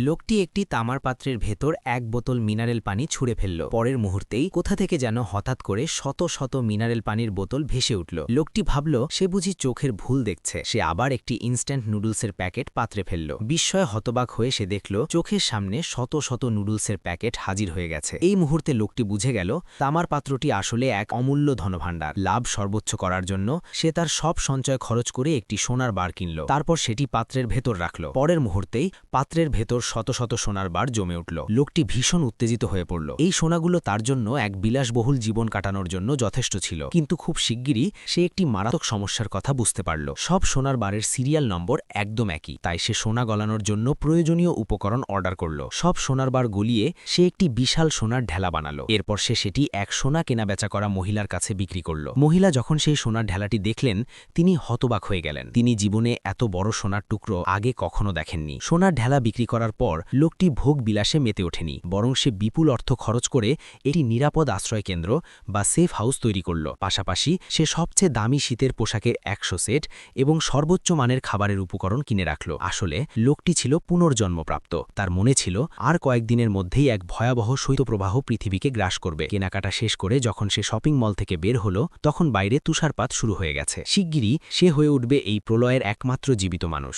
লোকটি একটি তামার পাত্রের ভেতর এক বোতল মিনারেল পানি ছুঁড়ে ফেলল। পরের মুহূর্তেই কোথা থেকে যেন হঠাৎ করে শত শত মিনারেল পানির বোতল ভেসে উঠল। লোকটি ভাবল সে বুঝি চোখের ভুল দেখছে। সে আবার একটি ইনস্ট্যান্ট নুডলসের প্যাকেট পাত্রে ফেলল। বিস্ময়ে হতবাক হয়ে সে দেখল চোখের সামনে শত শত নুডলসের প্যাকেট হাজির হয়ে গেছে। এই মুহূর্তে লোকটি বুঝে গেল তামার পাত্রটি আসলে এক অমূল্য ধনভাণ্ডার। লাভ সর্বোচ্চ করার জন্য সে তার সব সঞ্চয় খরচ করে একটি সোনার বার কিনল। তারপর সেটি পাত্রের ভেতর রাখল। পরের মুহূর্তেই পাত্রের ভেতর শত শত সোনার বার জমে উঠল। লোকটি ভীষণ উত্তেজিত হয়ে পড়ল। এই সোনাগুলো তার জন্য এক বিলাসবহুল জীবন কাটানোর জন্য যথেষ্ট ছিল। কিন্তু খুব শিগগিরই সে একটি মারাত্মক সমস্যার কথা বুঝতে পারল। সব সোনার বারের সিরিয়াল নম্বর একদম একই। তাই সে সোনা গলানোর জন্য প্রয়োজনীয় উপকরণ অর্ডার করল। সব সোনার বার গলিয়ে সে একটি বিশাল সোনার ঢেলা বানালো। এরপর সে সেটি এক সোনা কেনাবেচা করা মহিলার কাছে বিক্রি করল। মহিলা যখন সেই সোনার ঢেলাটি দেখলেন তিনি হতবাক হয়ে গেলেন। তিনি জীবনে এত বড় সোনার টুকরো আগে কখনো দেখেননি। সোনার ঢেলা বিক্রি করার পর লোকটি ভোগ বিলাসে মেতে ওঠেনি, বরং সে বিপুল অর্থ খরচ করে একটি নিরাপদ আশ্রয়কেন্দ্র বা সেফ হাউস তৈরি করল। পাশাপাশি সে সবচেয়ে দামি শীতের পোশাকের 100 সেট এবং সর্বোচ্চ মানের খাবারের উপকরণ কিনে রাখল। আসলে লোকটি ছিল পুনর্জন্মপ্রাপ্ত। তার মনে ছিল আর কয়েকদিনের মধ্যেই এক ভয়াবহ শৈত্যপ্রবাহ পৃথিবীকে গ্রাস করবে। কেনাকাটা শেষ করে যখন সে শপিং মল থেকে বের হলো তখন বাইরে তুষারপাত শুরু হয়ে গেছে। শিগগিরই সে হয়ে উঠবে এই প্রলয়ের একমাত্র জীবিত মানুষ।